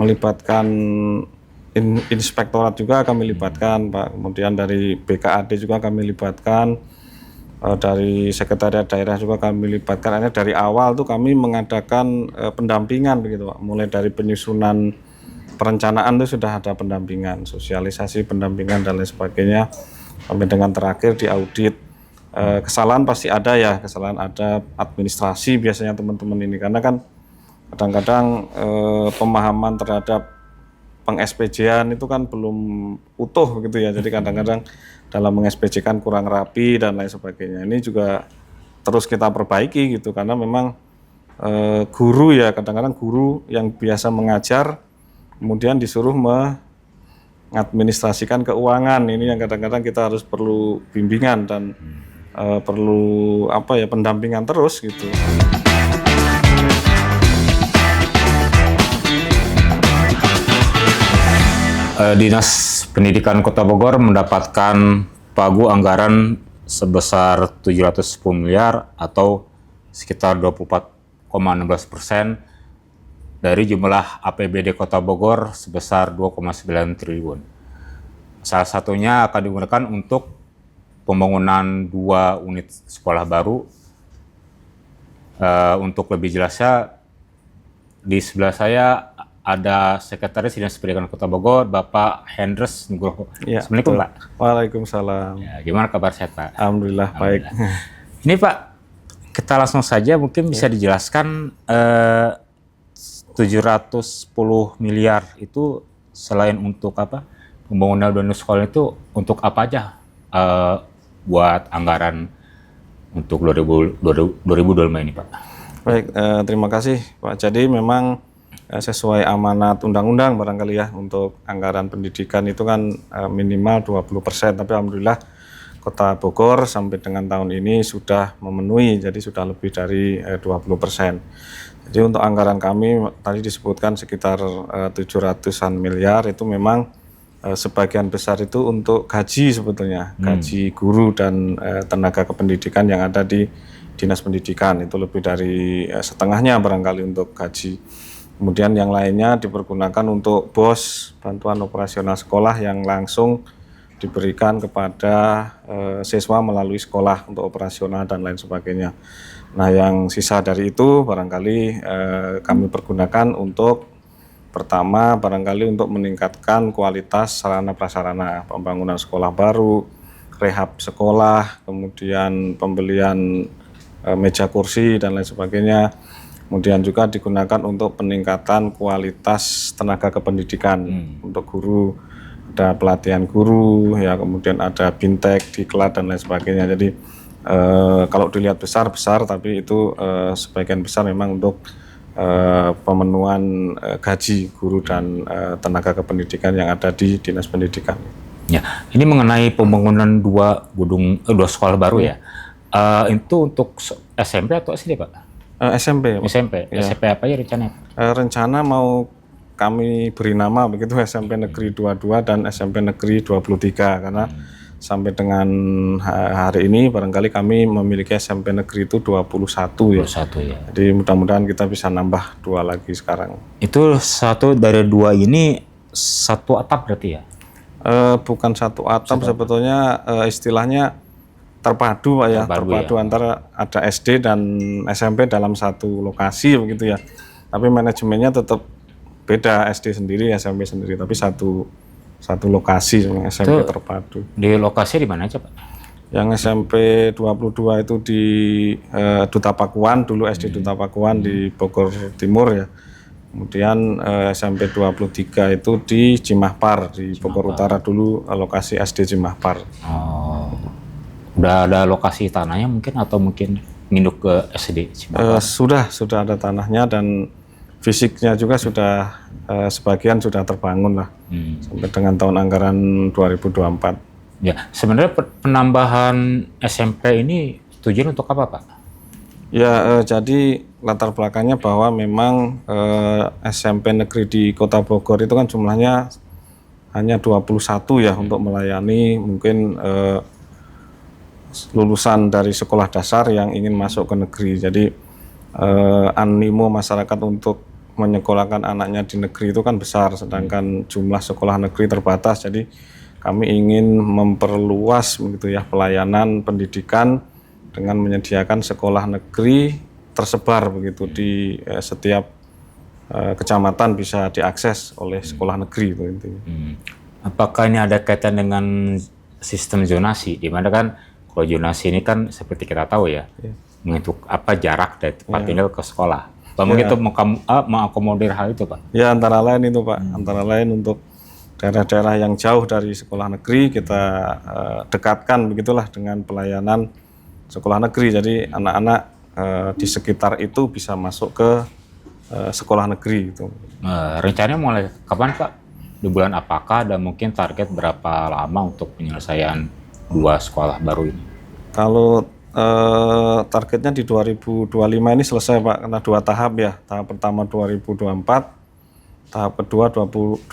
melibatkan inspektorat juga kami libatkan, Pak. Kemudian dari BKAD juga kami libatkan, dari sekretariat daerah juga kami libatkan. Akhirnya dari awal tuh kami mengadakan pendampingan begitu, Pak. Mulai dari penyusunan perencanaan itu sudah ada pendampingan, sosialisasi pendampingan dan lain sebagainya, sampai dengan terakhir di audit. Kesalahan pasti ada ya, kesalahan ada administrasi biasanya teman-teman ini, karena kan kadang-kadang pemahaman terhadap peng-SPJ-an itu kan belum utuh gitu ya, jadi kadang-kadang dalam meng-SPJ-kan kurang rapi dan lain sebagainya. Ini juga terus kita perbaiki gitu, karena memang guru ya, kadang-kadang guru yang biasa mengajar kemudian disuruh mengadministrasikan keuangan, ini yang kadang-kadang kita harus perlu bimbingan dan perlu pendampingan terus gitu. Dinas Pendidikan Kota Bogor mendapatkan pagu anggaran sebesar 710 miliar atau sekitar 24,16% dari jumlah APBD Kota Bogor sebesar 2,9 triliun. Salah satunya akan digunakan untuk pembangunan 2 unit sekolah baru. Untuk lebih jelasnya, di sebelah saya ada Sekretaris Dinas Pendidikan Kota Bogor, Bapak Hendres Nugroho. Ya, Assalamualaikum, Pak. Waalaikumsalam. Ya, gimana kabar sehat, Pak? Alhamdulillah, baik. Ini Pak, kita langsung saja mungkin bisa dijelaskan 710 miliar itu selain untuk apa? Pembangunan 2 unit sekolah itu untuk apa aja? Buat anggaran untuk 2025 ini, Pak. Baik, terima kasih, Pak. Jadi memang sesuai amanat undang-undang barangkali ya, untuk anggaran pendidikan itu kan minimal 20%, tapi alhamdulillah Kota Bogor sampai dengan tahun ini sudah memenuhi, jadi sudah lebih dari 20%. Jadi untuk anggaran kami tadi disebutkan sekitar 700-an miliar, itu memang sebagian besar itu untuk gaji sebetulnya, gaji guru dan tenaga kependidikan yang ada di Dinas Pendidikan, itu lebih dari setengahnya barangkali untuk gaji. Kemudian yang lainnya dipergunakan untuk BOS, bantuan operasional sekolah, yang langsung diberikan kepada siswa melalui sekolah untuk operasional dan lain sebagainya. Nah, yang sisa dari itu barangkali kami pergunakan untuk pertama barangkali untuk meningkatkan kualitas sarana prasarana, pembangunan sekolah baru, rehab sekolah, kemudian pembelian meja kursi dan lain sebagainya. Kemudian juga digunakan untuk peningkatan kualitas tenaga kependidikan untuk guru, ada pelatihan guru ya, kemudian ada bintek, diklat dan lain sebagainya. Jadi kalau dilihat besar, tapi itu sebagian besar memang untuk pemenuhan gaji guru dan tenaga kependidikan yang ada di Dinas Pendidikan. Ya, ini mengenai pembangunan 2 sekolah baru ya. Itu untuk SMP atau SD, Pak? SMP. SMP. Ya. SMP apa ya rencananya? Rencana mau kami beri nama begitu, SMP Negeri 22 dan SMP Negeri 23, karena sampai dengan hari ini barangkali kami memiliki SMP Negeri itu 21 ya. 21 ya. Jadi mudah-mudahan kita bisa nambah 2 lagi sekarang. Itu satu dari 2 ini satu atap berarti ya? Bukan satu atap sebetulnya, istilahnya terpadu Pak ya, terpadu ya. Antara ada SD dan SMP dalam satu lokasi begitu ya. Tapi manajemennya tetap beda, SD sendiri, SMP sendiri, tapi satu lokasi SMP itu terpadu. Di lokasi di mana aja, Pak? Yang SMP 22 itu di Duta Pakuan, dulu SD Duta Pakuan di Bogor Timur ya. Kemudian SMP 23 itu di Cimahpar, di Bogor Utara dulu, lokasi SD Cimahpar. Oh. Udah ada lokasi tanahnya mungkin, atau mungkin nginduk ke SD Cimahpar? Sudah ada tanahnya, dan fisiknya juga sudah sebagian sudah terbangun lah sampai dengan tahun anggaran 2024. Ya, sebenarnya penambahan SMP ini tujuan untuk apa, Pak? Ya, jadi latar belakangnya bahwa memang SMP negeri di Kota Bogor itu kan jumlahnya hanya 21 ya, untuk melayani mungkin lulusan dari sekolah dasar yang ingin masuk ke negeri. Jadi animo masyarakat untuk menyekolahkan anaknya di negeri itu kan besar, sedangkan jumlah sekolah negeri terbatas. Jadi kami ingin memperluas begitu ya pelayanan pendidikan dengan menyediakan sekolah negeri tersebar begitu di setiap kecamatan bisa diakses oleh sekolah negeri itu intinya. Apakah ini ada kaitan dengan sistem zonasi, di mana kan kalau zonasi ini kan seperti kita tahu ya, menghitung apa jarak dari tempat tinggal ke sekolah. Pak mungkin itu mengakomodir hal itu, Pak? Ya, antara lain itu, Pak. Antara lain untuk daerah-daerah yang jauh dari sekolah negeri kita dekatkan begitulah dengan pelayanan sekolah negeri. Jadi anak-anak di sekitar itu bisa masuk ke sekolah negeri itu. Rencananya mulai kapan, Pak? Di bulan apakah, dan mungkin target berapa lama untuk penyelesaian 2 sekolah baru ini? Kalau targetnya di 2025 ini selesai, Pak, karena 2 tahap ya. Tahap pertama 2024, tahap kedua 2025.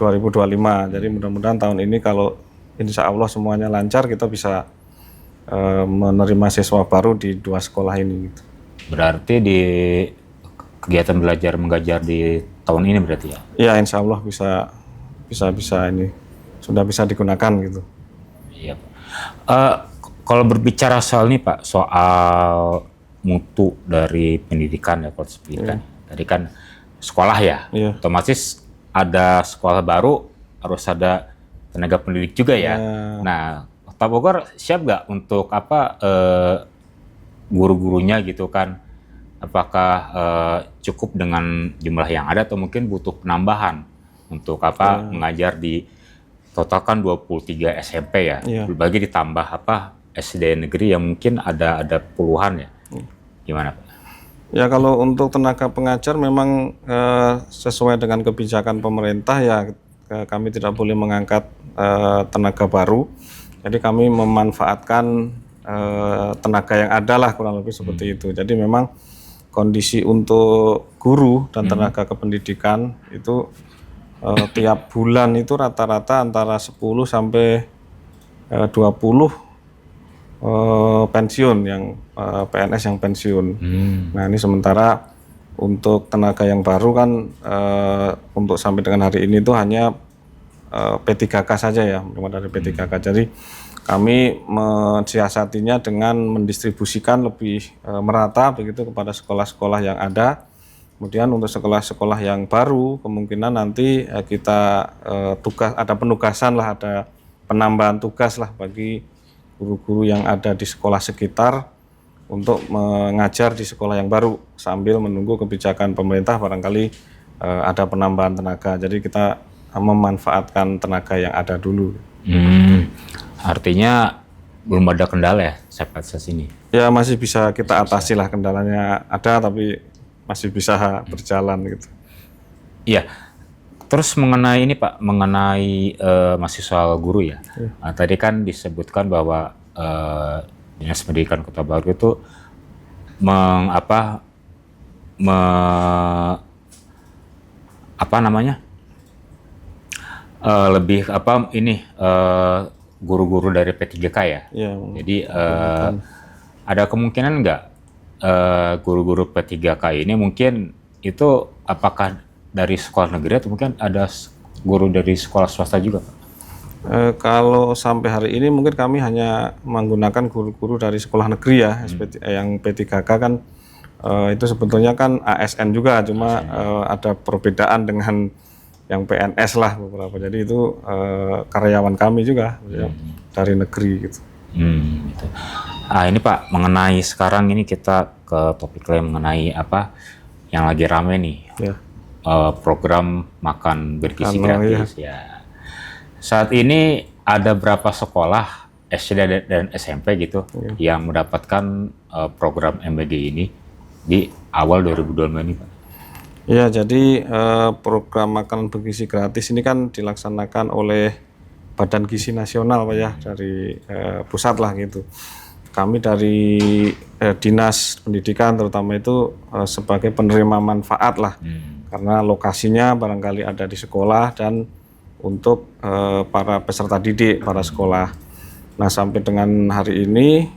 Jadi mudah-mudahan tahun ini kalau insya Allah semuanya lancar, kita bisa menerima siswa baru di 2 sekolah ini. Gitu. Berarti di kegiatan belajar mengajar di tahun ini berarti ya? Ya, insya Allah bisa ini sudah bisa digunakan gitu. Iya, Pak. Kalau berbicara soal ini, Pak, soal mutu dari pendidikan ya, kualitas pendidikan. Tadi kan sekolah ya, otomatis ada sekolah baru, harus ada tenaga pendidik juga ya. Nah, Kota Bogor siap nggak untuk guru-gurunya gitu kan? Apakah cukup dengan jumlah yang ada atau mungkin butuh penambahan untuk mengajar di total kan 23 SMP ya, berbagi ditambah SD negeri yang mungkin ada puluhan ya. Gimana, Pak? Ya, kalau untuk tenaga pengajar memang sesuai dengan kebijakan pemerintah ya, kami tidak boleh mengangkat tenaga baru. Jadi kami memanfaatkan tenaga yang ada lah, kurang lebih seperti itu. Jadi memang kondisi untuk guru dan tenaga kependidikan itu tiap bulan itu rata-rata antara 10 sampai 20 pensiun yang PNS yang pensiun. Nah, ini sementara untuk tenaga yang baru kan untuk sampai dengan hari ini itu hanya P3K saja ya, dari P3K. Jadi kami mensiasatinya dengan mendistribusikan lebih merata begitu kepada sekolah-sekolah yang ada. Kemudian untuk sekolah-sekolah yang baru kemungkinan nanti kita ada penugasan lah, ada penambahan tugas lah bagi guru-guru yang ada di sekolah sekitar untuk mengajar di sekolah yang baru sambil menunggu kebijakan pemerintah barangkali ada penambahan tenaga. Jadi kita memanfaatkan tenaga yang ada dulu. Artinya belum ada kendala ya sampai saat ini? Ya, masih bisa kita atasi lah, kendalanya ada tapi masih bisa berjalan gitu. Iya. Terus mengenai ini, Pak, mengenai masih soal guru ya. Nah, tadi kan disebutkan bahwa Dinas Pendidikan Kota Bogor itu lebih guru-guru dari P3K ya. Jadi ada kemungkinan nggak guru-guru P3K ini mungkin itu apakah dari sekolah negeri atau mungkin ada guru dari sekolah swasta juga, Pak? Kalau sampai hari ini mungkin kami hanya menggunakan guru-guru dari sekolah negeri ya, yang P3K kan itu sebetulnya kan ASN juga, cuma ada perbedaan dengan yang PNS lah beberapa. Jadi itu karyawan kami juga ya, dari negeri gitu. Gitu. Ini Pak, mengenai sekarang ini kita ke topik lain mengenai yang lagi rame nih. Program makan bergizi gratis ya. Saat ini ada berapa sekolah SD dan SMP gitu yang mendapatkan program MBG ini di awal 2025 ini, Pak? Ya, jadi program makanan bergizi gratis ini kan dilaksanakan oleh Badan Gizi Nasional, Pak ya, dari pusat lah gitu. Kami dari Dinas Pendidikan terutama itu sebagai penerima manfaat lah. Karena lokasinya barangkali ada di sekolah dan untuk para peserta didik, para sekolah. Nah, sampai dengan hari ini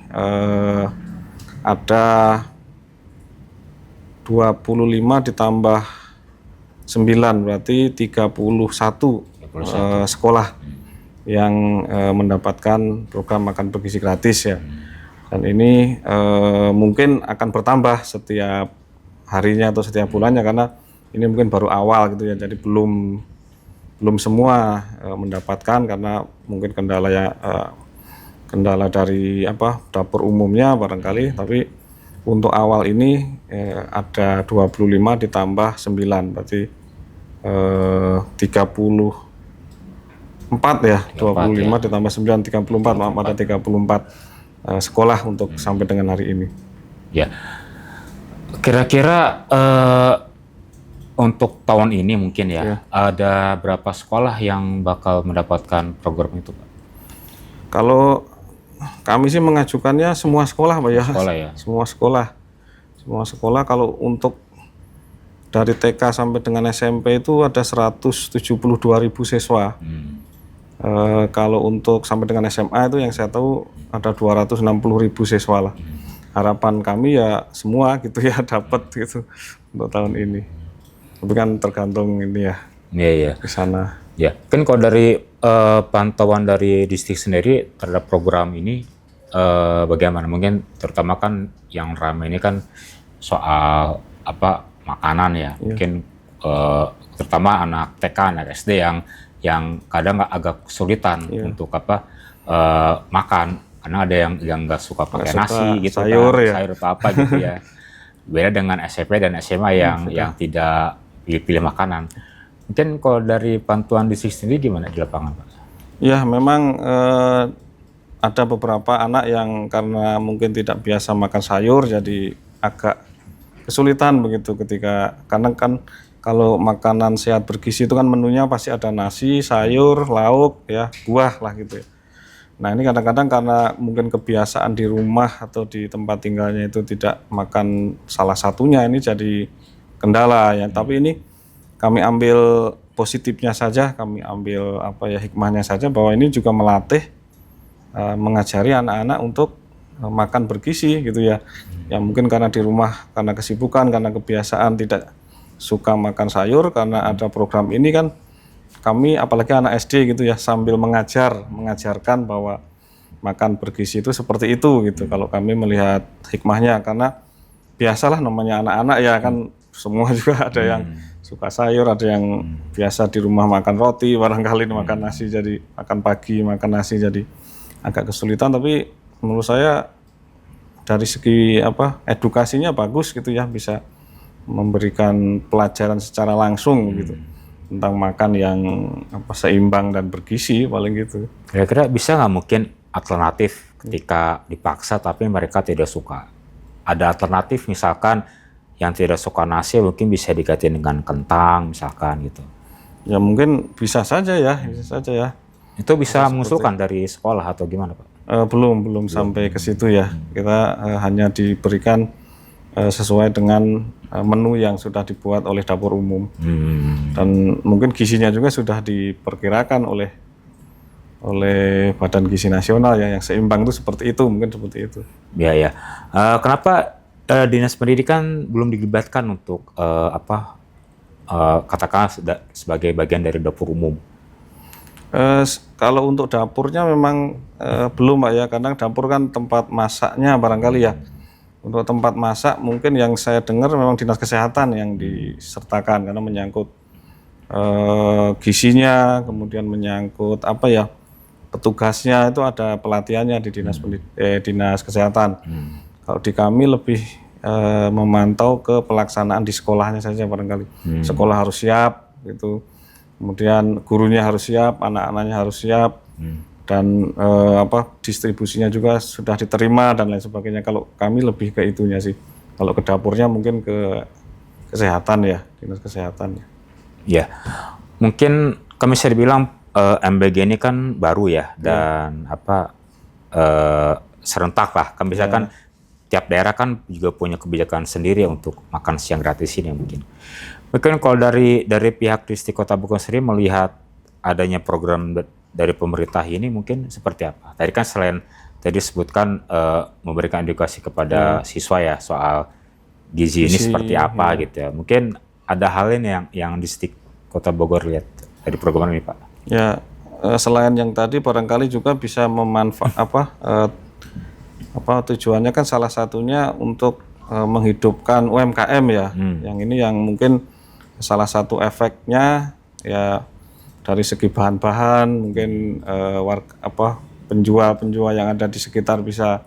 ada 25 ditambah berarti 31 sekolah yang mendapatkan program makan bergizi gratis ya. Dan ini mungkin akan bertambah setiap harinya atau setiap bulannya karena ini mungkin baru awal gitu ya. Jadi belum semua mendapatkan karena mungkin kendala dari dapur umumnya barangkali, tapi untuk awal ini ada 25 ditambah 9 berarti 34 ya, 25 ditambah 9 34, maaf, ada 34 sekolah untuk sampai dengan hari ini. Ya. Kira-kira untuk tahun ini mungkin ya, ada berapa sekolah yang bakal mendapatkan program itu, Pak? Kalau kami sih mengajukannya semua sekolah, Pak ya. Sekolah ya. Semua sekolah. Kalau untuk dari TK sampai dengan SMP itu ada 172.000 siswa. Kalau untuk sampai dengan SMA itu yang saya tahu ada 260.000 siswa lah. Harapan kami ya semua gitu ya dapat gitu untuk tahun ini. Tapi kan tergantung ini ya. Iya. Di sana. Ya, kan kalau dari pantauan dari distrik sendiri terhadap program ini bagaimana? Mungkin terutama kan yang ramai ini kan soal makanan ya. Mungkin terutama anak TK, anak SD yang kadang agak kesulitan untuk makan karena ada yang nggak suka pakai nasi gitu, sayur kan, ya. sayur atau apa gitu ya. Beda dengan SMP dan SMA yang tidak pilih makanan. Mungkin kalau dari pantuan distrik sendiri gimana di lapangan, Pak? Ya, memang ada beberapa anak yang karena mungkin tidak biasa makan sayur jadi agak kesulitan begitu karena kan kalau makanan sehat bergizi itu kan menunya pasti ada nasi, sayur, lauk, ya, buah lah gitu ya. Nah ini kadang-kadang karena mungkin kebiasaan di rumah atau di tempat tinggalnya itu tidak makan salah satunya, ini jadi kendala ya. Tapi ini kami ambil positifnya saja, kami ambil hikmahnya saja bahwa ini juga melatih, mengajari anak-anak untuk makan bergizi gitu ya. Ya mungkin karena di rumah, karena kesibukan, karena kebiasaan tidak suka makan sayur, karena ada program ini kan kami apalagi anak SD gitu ya sambil mengajarkan bahwa makan bergizi itu seperti itu gitu. Kalau kami melihat hikmahnya karena biasalah namanya anak-anak ya kan semua juga ada yang suka sayur, ada yang biasa di rumah makan roti, barangkali makan nasi jadi makan pagi makan nasi jadi agak kesulitan. Tapi menurut saya dari segi edukasinya bagus gitu ya, bisa memberikan pelajaran secara langsung gitu tentang makan yang seimbang dan bergizi paling gitu. Kira-kira bisa nggak mungkin alternatif ketika dipaksa tapi mereka tidak suka? Ada alternatif misalkan yang tidak suka nasi mungkin bisa diganti dengan kentang misalkan gitu. Ya mungkin bisa saja ya, bisa saja ya. Itu bisa mengusulkan dari sekolah atau gimana, Pak? Belum sampai ke situ ya. Kita hanya diberikan sesuai dengan menu yang sudah dibuat oleh dapur umum. Dan mungkin gizinya juga sudah diperkirakan oleh Badan Gizi Nasional ya, yang seimbang itu seperti itu, mungkin seperti itu. Ya. Kenapa Dinas Pendidikan belum dilibatkan untuk katakanlah sebagai bagian dari dapur umum? Kalau untuk dapurnya memang belum, Pak ya, karena dapur kan tempat masaknya barangkali ya. Untuk tempat masak mungkin yang saya dengar memang Dinas Kesehatan yang disertakan karena menyangkut gizinya, kemudian menyangkut petugasnya itu ada pelatihannya di Dinas Kesehatan. Kalau di kami lebih memantau ke pelaksanaan di sekolahnya saja barangkali. Sekolah harus siap gitu. Kemudian gurunya harus siap, anak-anaknya harus siap. Dan distribusinya juga sudah diterima dan lain sebagainya. Kalau kami lebih ke itunya sih. Kalau ke dapurnya mungkin ke kesehatan ya, Dinas Kesehatan. Ya, mungkin kami bisa dibilang MBG ini kan baru ya dan serentak lah. Kan misalkan tiap daerah kan juga punya kebijakan sendiri untuk makan siang gratis ini mungkin. Mungkin kalau dari pihak distrik Kota Bogor sendiri melihat adanya program dari pemerintah ini mungkin seperti apa? Tadi kan selain tadi sebutkan memberikan edukasi kepada siswa ya soal gizi ini seperti apa gitu ya. Mungkin ada hal ini yang di Stik Kota Bogor lihat dari program ini Pak? Ya, selain yang tadi barangkali juga bisa tujuannya kan salah satunya untuk menghidupkan UMKM ya. Yang ini yang mungkin salah satu efeknya ya dari segi bahan-bahan mungkin penjual-penjual yang ada di sekitar bisa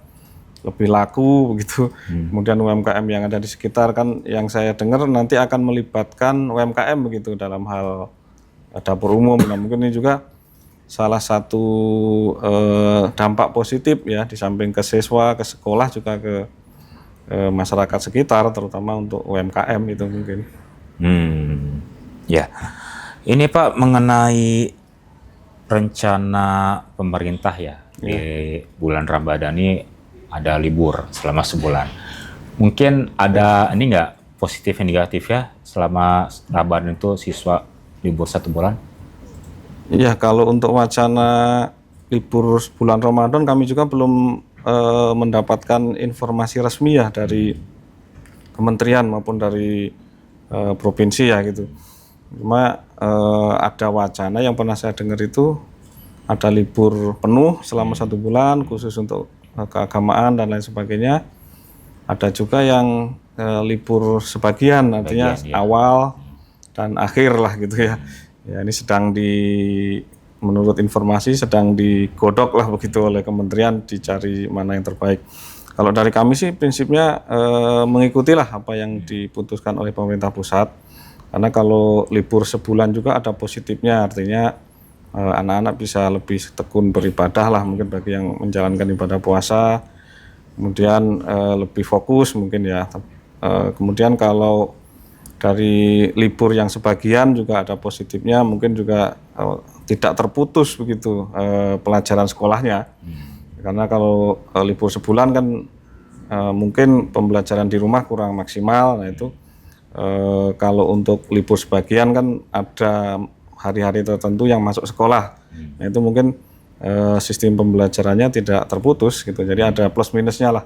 lebih laku begitu. Kemudian UMKM yang ada di sekitar kan yang saya dengar nanti akan melibatkan UMKM begitu dalam hal dapur umum. Nah, mungkin ini juga salah satu dampak positif ya, di samping ke siswa, ke sekolah juga ke masyarakat sekitar, terutama untuk UMKM itu mungkin. Ya, ini Pak mengenai rencana pemerintah ya di bulan Ramadan ini ada libur selama sebulan. Mungkin ada ini nggak positif dan negatif ya selama Ramadan itu siswa libur 1 bulan? Iya, kalau untuk wacana libur bulan Ramadan kami juga belum mendapatkan informasi resmi ya dari kementerian maupun dari provinsi ya gitu. Cuma ada wacana yang pernah saya dengar itu ada libur penuh selama 1 bulan khusus untuk keagamaan dan lain sebagainya. Ada juga yang libur sebagian, artinya awal dan akhir lah gitu ya. Ya ini menurut informasi sedang digodok lah begitu oleh kementerian, dicari mana yang terbaik. Kalau dari kami sih prinsipnya mengikutilah apa yang diputuskan oleh pemerintah pusat. Karena kalau libur sebulan juga ada positifnya, artinya anak-anak bisa lebih tekun beribadah lah mungkin bagi yang menjalankan ibadah puasa, kemudian lebih fokus mungkin ya. Kemudian kalau dari libur yang sebagian juga ada positifnya, mungkin juga tidak terputus begitu pelajaran sekolahnya. Karena kalau libur sebulan kan mungkin pembelajaran di rumah kurang maksimal. Nah itu kalau untuk libur sebagian kan ada hari-hari tertentu yang masuk sekolah. Nah itu mungkin sistem pembelajarannya tidak terputus gitu. Jadi ada plus minusnya lah.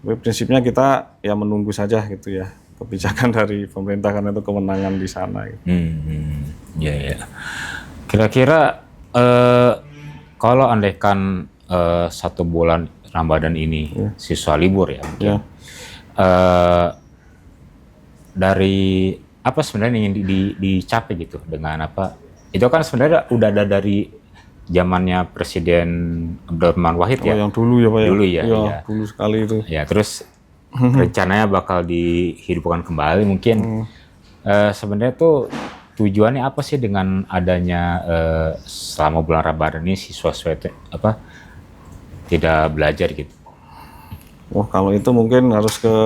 Tapi prinsipnya kita ya menunggu saja gitu ya kebijakan dari pemerintah karena itu kewenangan di sana. Gitu. Ya. Kira-kira kalau andaikan 1 bulan Ramadan ini siswa libur ya mungkin. Dari apa sebenarnya yang dicapai gitu dengan apa? Itu kan sebenarnya udah ada dari zamannya Presiden Abdurrahman Wahid ya. Yang dulu ya Pak ya. Dulu ya. Dulu sekali itu. Ya terus rencananya bakal dihidupkan kembali mungkin. Sebenarnya tuh tujuannya apa sih dengan adanya selama bulan Ramadan ini siswa-siswa tidak belajar gitu? Wah kalau itu mungkin harus ke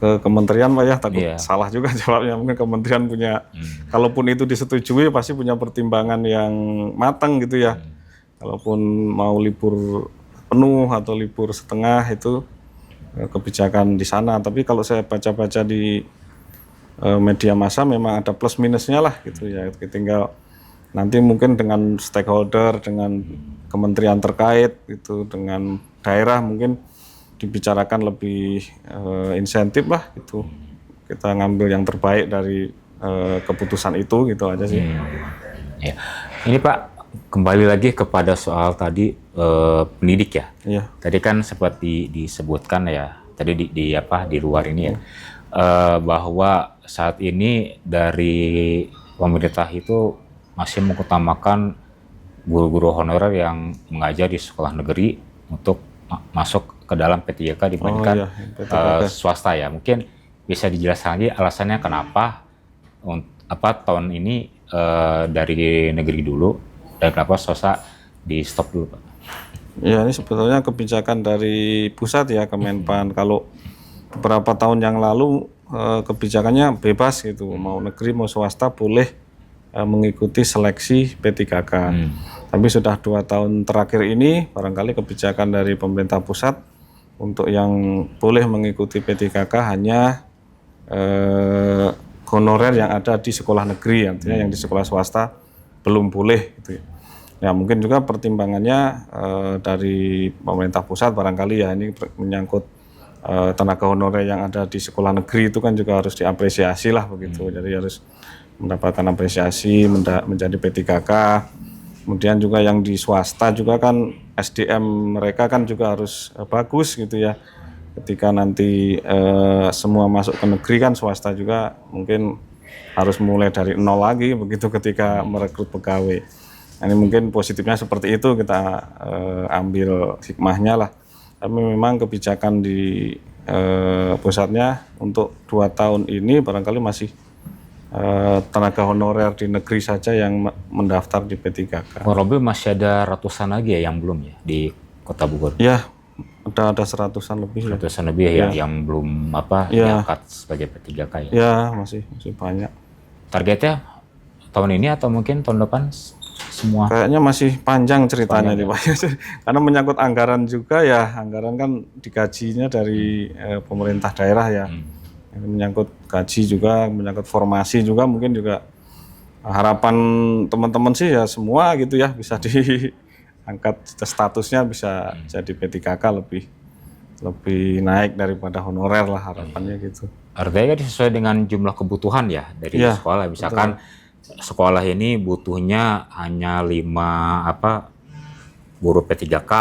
kementerian Pak ya, takut salah juga jawabnya. Mungkin kementerian punya, kalaupun itu disetujui pasti punya pertimbangan yang matang gitu ya. Kalaupun mau libur penuh atau libur setengah itu kebijakan di sana. Tapi kalau saya baca-baca di media massa memang ada plus minusnya lah gitu ya. Tinggal nanti mungkin dengan stakeholder, dengan kementerian terkait itu, dengan daerah mungkin dibicarakan lebih insentif lah gitu. Kita ngambil yang terbaik dari keputusan itu gitu aja sih. Ya. Ini Pak kembali lagi kepada soal tadi pendidik ya. Iya. Tadi kan seperti disebutkan ya tadi di luar ini ya bahwa saat ini dari pemerintah itu masih mengutamakan guru-guru honorer yang mengajar di sekolah negeri untuk masuk ke dalam P3K dibandingkan swasta ya. Mungkin bisa dijelaskan lagi alasannya kenapa tahun ini dari negeri dulu dan kenapa swasta di stop dulu Pak? Ya ini sebetulnya kebijakan dari pusat ya, Kemenpan. Kalau beberapa tahun yang lalu kebijakannya bebas gitu, mau negeri mau swasta boleh mengikuti seleksi P3K. Tapi sudah 2 tahun terakhir ini barangkali kebijakan dari pemerintah pusat untuk yang boleh mengikuti P3K hanya honorer yang ada di sekolah negeri, artinya yang di sekolah swasta belum boleh gitu ya. Ya mungkin juga pertimbangannya dari pemerintah pusat barangkali ya, ini menyangkut tenaga honorer yang ada di sekolah negeri itu kan juga harus diapresiasi lah begitu. Jadi harus mendapatkan apresiasi menjadi P3K. Kemudian juga yang di swasta juga kan SDM mereka kan juga harus bagus gitu ya. Ketika nanti semua masuk ke negeri kan swasta juga mungkin harus mulai dari nol lagi begitu ketika merekrut pegawai. Nah, ini mungkin positifnya seperti itu kita ambil hikmahnya lah. Tapi memang kebijakan di pusatnya untuk 2 tahun ini barangkali masih tenaga honorer di negeri saja yang mendaftar di P3K. Kurang lebih masih ada ratusan lagi ya yang belum ya di Kota Bogor. Ya, ada 100-an lebih. Ratusan lebih ya yang belum diangkat sebagai P3K ya. Ya, masih banyak. Targetnya tahun ini atau mungkin tahun depan semua? Kayaknya masih panjang ceritanya nih Pak. Karena menyangkut anggaran juga ya, anggaran kan digajinya dari pemerintah daerah ya. Menyangkut gaji juga, menyangkut formasi juga, mungkin juga harapan teman-teman sih ya semua gitu ya bisa diangkat statusnya bisa jadi P3K lebih naik daripada honorer lah harapannya gitu. Artinya kan sesuai dengan jumlah kebutuhan ya dari sekolah. Misalkan sekolah ini butuhnya hanya 5 guru P3K,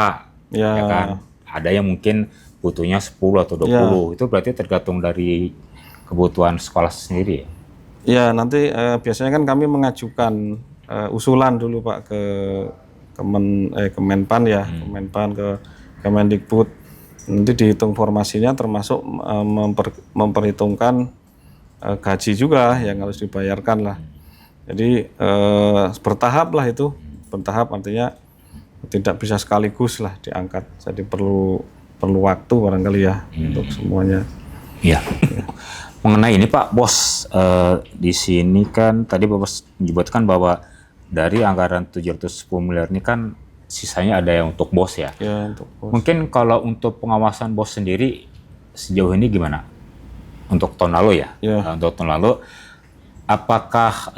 ya kan? Ada yang mungkin butuhnya 10 atau 20, itu berarti tergantung dari kebutuhan sekolah sendiri ya? Ya, nanti biasanya kan kami mengajukan usulan dulu Pak ke Kemenpan ya, Kemenpan ke Kemendikbud. Nanti dihitung formasinya termasuk memperhitungkan gaji juga yang harus dibayarkan lah. Jadi bertahap lah itu, bertahap artinya tidak bisa sekaligus lah diangkat. Jadi perlu waktu barangkali ya untuk semuanya. Iya. Mengenai ini Pak Bos, di sini kan tadi Bapak menyebutkan bahwa dari anggaran 710 miliar ini kan sisanya ada yang untuk BOS ya. Ya, untuk BOS. Mungkin kalau untuk pengawasan BOS sendiri sejauh ini gimana? Untuk tahun lalu ya? Untuk tahun lalu, apakah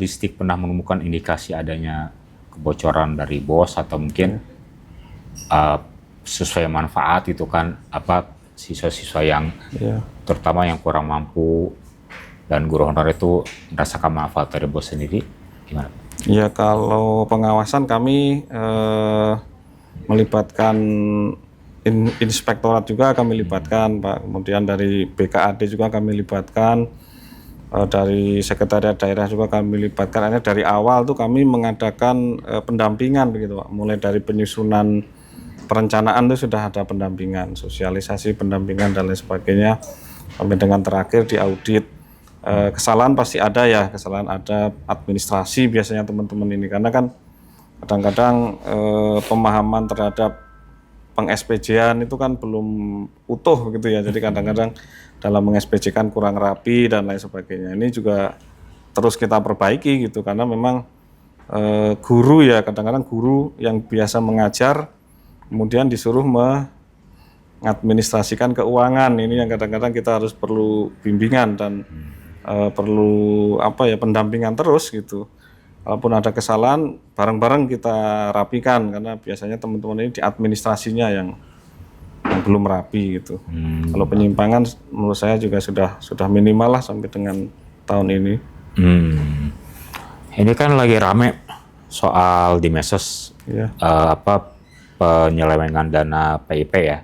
Distrik pernah menemukan indikasi adanya kebocoran dari BOS atau mungkin sesuai manfaat itu kan siswa-siswa yang terutama yang kurang mampu dan guru honorer itu merasakan manfaat dari BOS sendiri gimana? Ya kalau pengawasan kami melibatkan inspektorat juga kami libatkan Pak, kemudian dari BKAD juga kami libatkan, dari sekretariat daerah juga kami libatkan. Akhirnya dari awal tuh kami mengadakan pendampingan begitu Pak, mulai dari penyusunan perencanaan itu sudah ada pendampingan, sosialisasi pendampingan dan lain sebagainya, sampai dengan terakhir di audit. Kesalahan pasti ada ya, kesalahan ada administrasi biasanya teman-teman ini, karena kan kadang-kadang pemahaman terhadap peng-SPJ-an itu kan belum utuh gitu ya, jadi kadang-kadang dalam meng-SPJ-kan kurang rapi dan lain sebagainya. Ini juga terus kita perbaiki gitu, karena memang guru ya, kadang-kadang guru yang biasa mengajar kemudian disuruh mengadministrasikan keuangan, ini yang kadang-kadang kita harus perlu bimbingan dan perlu pendampingan terus gitu. Walaupun ada kesalahan, bareng-bareng kita rapikan, karena biasanya teman-teman ini di administrasinya yang belum rapi gitu. Kalau penyimpangan menurut saya juga sudah minimal lah sampai dengan tahun ini. Ini kan lagi rame soal di medsos penyelewengan dana PIP ya.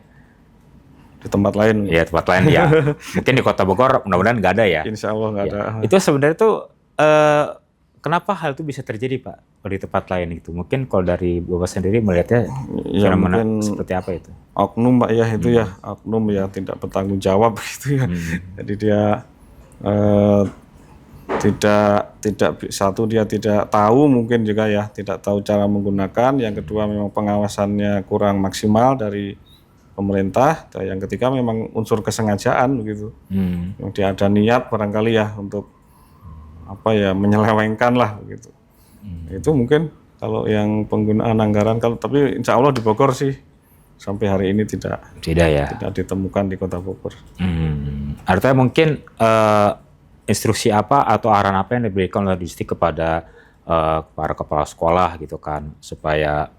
Di tempat lain? Ya tempat lain ya. Mungkin di Kota Bogor mudah-mudahan nggak ada ya. Insya Allah nggak ada. Itu sebenarnya tuh kenapa hal itu bisa terjadi Pak kalau di tempat lain itu? Mungkin kalau dari Bapak sendiri melihatnya fenomena seperti apa itu? Oknum Pak ya itu ya, oknum ya tidak bertanggung jawab gitu ya. Jadi dia dia tidak tahu mungkin juga ya, tidak tahu cara menggunakan. Yang kedua memang pengawasannya kurang maksimal dari pemerintah. Dan yang ketiga memang unsur kesengajaan begitu. Yang dia ada niat barangkali ya untuk menyelewengkan lah begitu. Itu mungkin kalau yang penggunaan anggaran, tapi insya Allah di Bogor sih sampai hari ini tidak ditemukan di Kota Bogor. Artinya mungkin instruksi apa atau arahan apa yang diberikan oleh distrik kepada para kepala sekolah gitu kan, supaya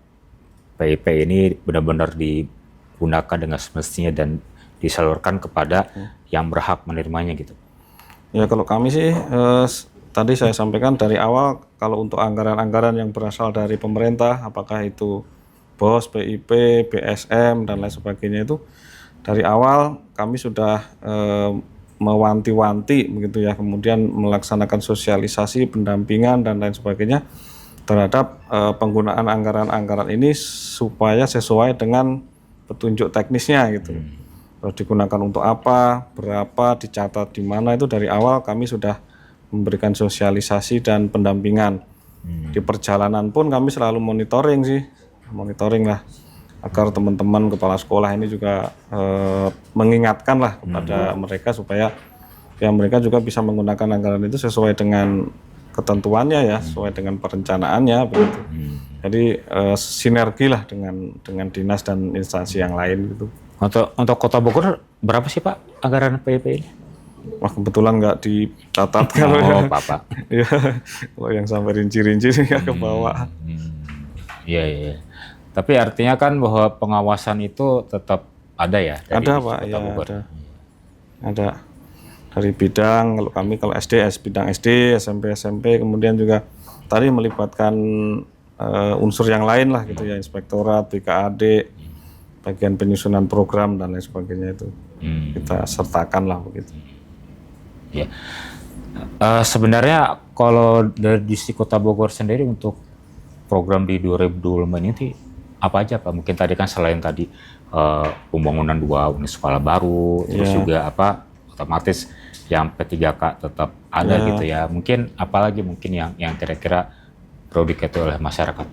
PIP ini benar-benar digunakan dengan semestinya dan disalurkan kepada yang berhak menerimanya gitu. Ya kalau kami sih tadi saya sampaikan dari awal, kalau untuk anggaran-anggaran yang berasal dari pemerintah, apakah itu BOS, BIP, BSM dan lain sebagainya, itu dari awal kami sudah mewanti-wanti begitu ya, kemudian melaksanakan sosialisasi, pendampingan dan lain sebagainya terhadap penggunaan anggaran-anggaran ini supaya sesuai dengan petunjuk teknisnya gitu. Digunakan untuk apa, berapa, dicatat di mana, itu dari awal kami sudah memberikan sosialisasi dan pendampingan. Di perjalanan pun kami selalu monitoring lah agar teman-teman kepala sekolah ini juga mengingatkan lah kepada mereka supaya ya mereka juga bisa menggunakan anggaran itu sesuai dengan ketentuannya ya, sesuai dengan perencanaannya begitu. Jadi sinergi lah dengan dinas dan instansi yang lain gitu. Untuk Kota Bogor berapa sih Pak anggaran PIP ini? Wah kebetulan nggak dicatat kalau Pak. ya, kalau yang sampai rinci-rinci sih nggak ke bawah. Iya. Tapi artinya kan bahwa pengawasan itu tetap ada ya dari Ada Pak, Kota ya Bogor. ada dari bidang, kalau SD, bidang SD, SMP, kemudian juga tadi melibatkan unsur yang lain lah gitu ya, inspektorat, BKAD, bagian penyusunan program dan lain sebagainya itu kita sertakan lah begitu. Ya. Sebenarnya kalau dari distrik Kota Bogor sendiri untuk program di 2025 ini apa aja Pak? Mungkin tadi kan selain tadi pembangunan 2 unit sekolah baru, terus juga otomatis yang P3K tetap ada gitu ya. Mungkin apalagi mungkin yang kira-kira perlu diketahui oleh masyarakat.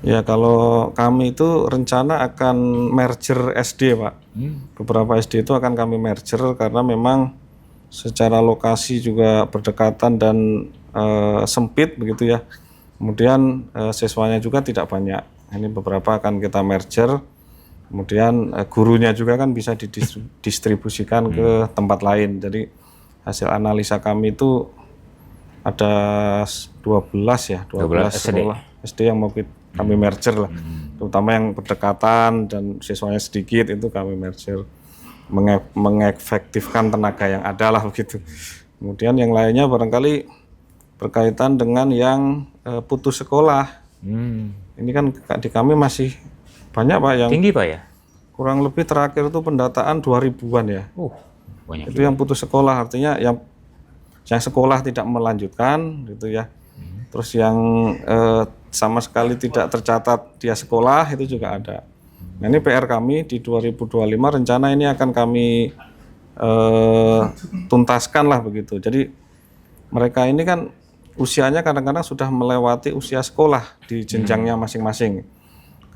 Ya kalau kami itu rencana akan merger SD Pak. Beberapa SD itu akan kami merger karena memang secara lokasi juga berdekatan dan sempit begitu ya. Kemudian siswanya juga tidak banyak. Ini beberapa akan kita merger. Kemudian gurunya juga kan bisa didistribusikan ke tempat lain. Jadi hasil analisa kami itu ada 12 sekolah SD yang mau kami merger lah. Terutama yang berdekatan dan siswanya sedikit itu kami merger. Mengefektifkan tenaga yang ada lah begitu. Kemudian yang lainnya barangkali berkaitan dengan yang putus sekolah. Ini kan di kami masih banyak Pak yang tinggi Pak ya? Kurang lebih terakhir itu pendataan 2000-an ya. Banyak itu juga. Yang putus sekolah, artinya yang sekolah tidak melanjutkan gitu ya. Terus yang sama sekali tidak tercatat dia sekolah itu juga ada. Nah ini PR kami di 2025 rencana ini akan kami tuntaskan lah begitu. Jadi mereka ini kan usianya kadang-kadang sudah melewati usia sekolah di jenjangnya masing-masing.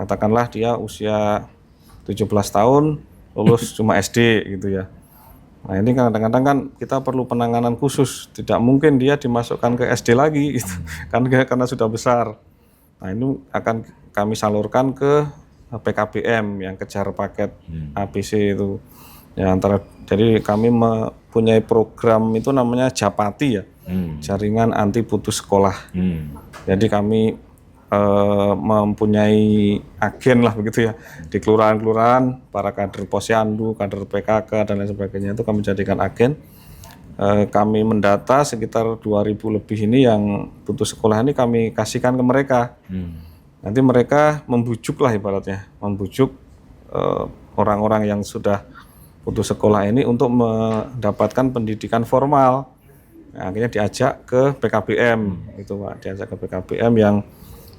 Katakanlah dia usia 17 tahun lulus cuma SD gitu ya. Nah ini kadang-kadang kan kita perlu penanganan khusus, tidak mungkin dia dimasukkan ke SD lagi gitu. Kan karena sudah besar. Nah ini akan kami salurkan ke PKBM yang kejar paket ABC itu. Ya jadi kami mempunyai program itu namanya Japati ya, jaringan anti putus sekolah. Jadi kami mempunyai agen lah begitu ya di kelurahan-kelurahan, para kader posyandu, kader PKK dan lain sebagainya itu kami jadikan agen. Kami mendata sekitar 2000 lebih ini yang putus sekolah ini kami kasihkan ke mereka. Nanti mereka membujuk lah ibaratnya, membujuk orang-orang yang sudah putus sekolah ini untuk mendapatkan pendidikan formal. Nah, akhirnya diajak ke PKBM itu Pak, diajak ke PKBM yang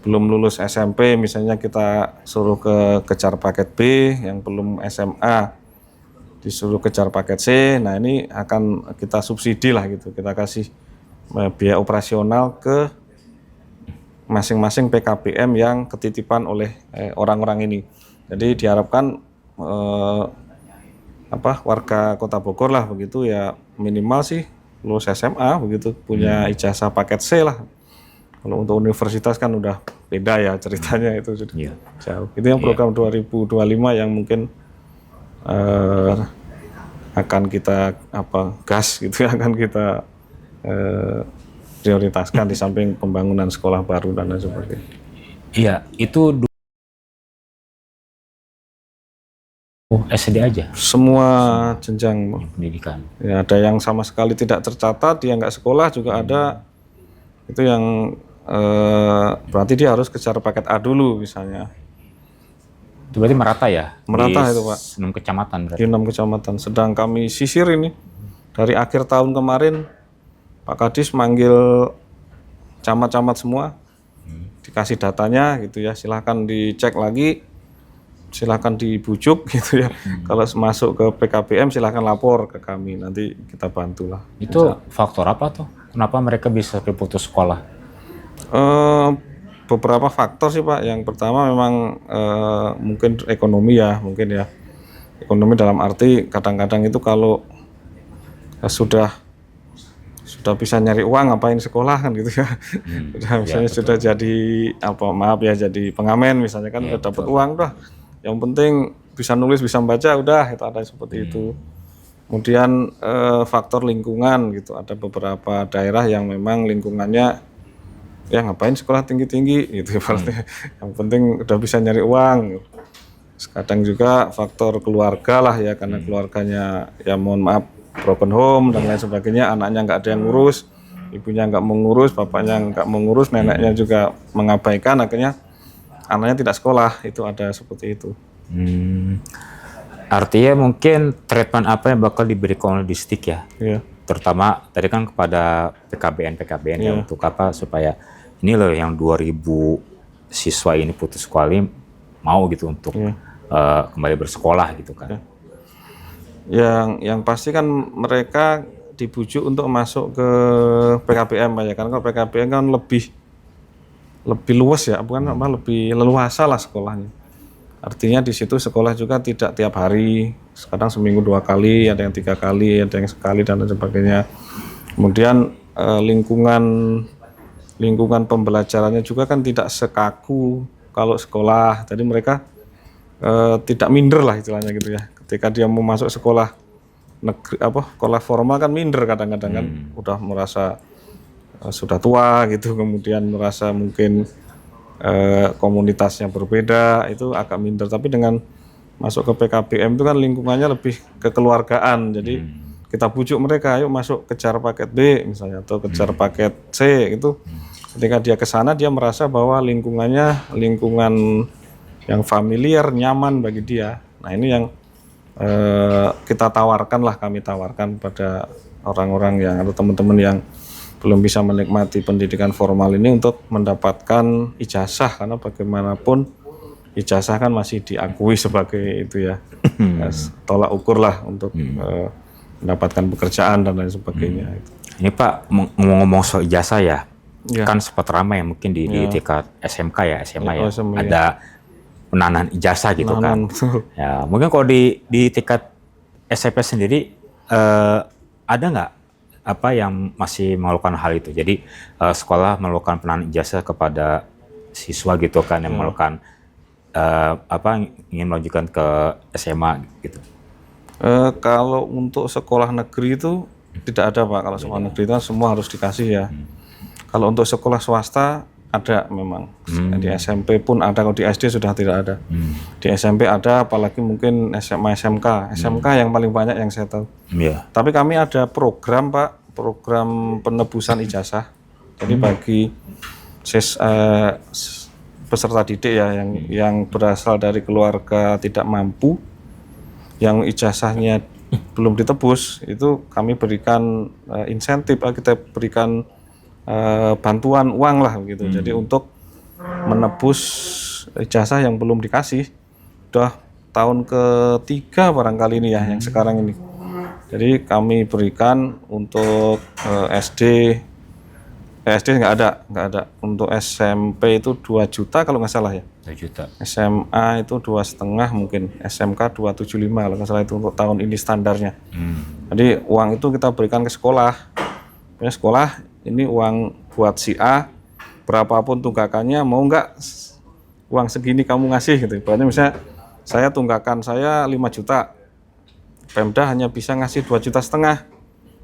belum lulus SMP misalnya kita suruh ke kejar paket B, yang belum SMA disuruh kejar paket C. Nah ini akan kita subsidi lah gitu, kita kasih biaya operasional ke masing-masing PKBM yang ketitipan oleh orang-orang ini. Jadi diharapkan warga Kota Bogor lah begitu ya, minimal sih lulus SMA begitu, punya ijazah paket C lah. Kalau untuk universitas kan udah beda ya ceritanya, itu sudah jauh. Itu yang program 2025 yang mungkin akan kita gas gitu ya, akan kita prioritaskan di samping pembangunan sekolah baru dan lain sebagainya. Iya, itu Oh, SD aja Semua jenjang. pendidikan. Ya, ada yang sama sekali tidak tercatat, dia nggak sekolah juga ada. Itu yang berarti dia harus kejar paket A dulu misalnya. Itu berarti merata ya? Merata di itu, Pak. 6 kecamatan Di berarti. 6 kecamatan. Sedang kami sisir ini. Dari akhir tahun kemarin, Pak Kadis manggil camat-camat semua, dikasih datanya gitu ya, silahkan dicek lagi, silahkan dibujuk gitu ya. Kalau masuk ke PKBM silahkan lapor ke kami, nanti kita bantulah. Itu faktor apa tuh? Kenapa mereka bisa putus sekolah? Beberapa faktor sih Pak. Yang pertama memang mungkin ekonomi ya, mungkin ya. Ekonomi dalam arti kadang-kadang itu kalau sudah bisa nyari uang ngapain sekolah kan gitu ya. Misalnya sudah jadi jadi pengamen misalnya kan udah dapat uang dah. Yang penting bisa nulis, bisa membaca udah, itu ada seperti itu. Kemudian faktor lingkungan gitu. Ada beberapa daerah yang memang lingkungannya ya ngapain sekolah tinggi-tinggi gitu ibaratnya. Yang penting udah bisa nyari uang. Kadang juga faktor keluarga lah ya, karena keluarganya ya mohon maaf broken home dan lain sebagainya, anaknya nggak ada yang ngurus, ibunya nggak mengurus, bapaknya nggak mengurus, neneknya juga mengabaikan, akhirnya anaknya tidak sekolah. Itu ada seperti itu. Artinya mungkin treatment apa yang bakal diberikan oleh distrik ya? Iya. Terutama tadi kan kepada PKBN ya, untuk apa supaya ini loh yang 2000 siswa ini putus sekolah ini mau gitu untuk kembali bersekolah gitu kan. Yang pasti kan mereka dibujuk untuk masuk ke PKBM ya, karena kalau PKBM kan lebih luas ya, lebih leluasa lah sekolahnya. Artinya di situ sekolah juga tidak tiap hari, kadang seminggu 2 kali, ada yang 3 kali, ada yang sekali dan lain sebagainya. Kemudian lingkungan pembelajarannya juga kan tidak sekaku kalau sekolah. Jadi mereka tidak minder lah istilahnya gitu ya. Ketika dia mau masuk sekolah negeri sekolah formal kan minder kadang-kadang kan, udah merasa sudah tua gitu, kemudian merasa mungkin komunitasnya berbeda, itu agak minder. Tapi dengan masuk ke PKBM itu kan lingkungannya lebih kekeluargaan. Jadi kita bujuk mereka, ayo masuk kejar paket B misalnya atau kejar paket C itu. Ketika dia ke sana dia merasa bahwa lingkungannya lingkungan yang familiar, nyaman bagi dia. Nah, ini yang kami tawarkan pada orang-orang yang atau teman-teman yang belum bisa menikmati pendidikan formal ini untuk mendapatkan ijazah, karena bagaimanapun ijazah kan masih diakui sebagai itu ya, tolak ukur lah untuk mendapatkan pekerjaan dan lain sebagainya. Ini Pak, ngomong-ngomong soal ijazah ya, kan sempat ramai ya mungkin di tingkat SMK ya, SMA ya, ada penahanan ijazah gitu kan. Ya, mungkin kalau di tingkat SMP sendiri ada nggak apa yang masih melakukan hal itu? Jadi sekolah melakukan penahanan ijazah kepada siswa gitu kan yang melakukan ingin melanjutkan ke SMA gitu. Kalau untuk sekolah negeri itu tidak ada Pak. Kalau sekolah negeri itu semua harus dikasih ya. Kalau untuk sekolah swasta ada memang. Di SMP pun ada, kalau di SD sudah tidak ada. Di SMP ada, apalagi mungkin SMA, SMK. SMK yang paling banyak yang saya tahu. Tapi kami ada program Pak, program penebusan ijazah. Jadi bagi peserta didik ya yang berasal dari keluarga tidak mampu, yang ijazahnya belum ditebus, itu kami berikan insentif, kita berikan bantuan uang lah gitu. Jadi untuk menebus ijazah yang belum dikasih, udah tahun ketiga barangkali ini ya yang sekarang ini. Jadi kami berikan untuk SD nggak ada. Untuk SMP itu 2 juta kalau nggak salah ya. 2 juta. SMA itu 2,5 mungkin. SMK 275 kalau nggak salah, itu untuk tahun ini standarnya. Jadi uang itu kita berikan ke sekolah. Sekolah ini uang buat si A, berapapun tunggakannya, mau nggak uang segini kamu ngasih gitu. Ibaratnya misalnya saya tunggakan saya 5 juta, Pemda hanya bisa ngasih 2,5 juta.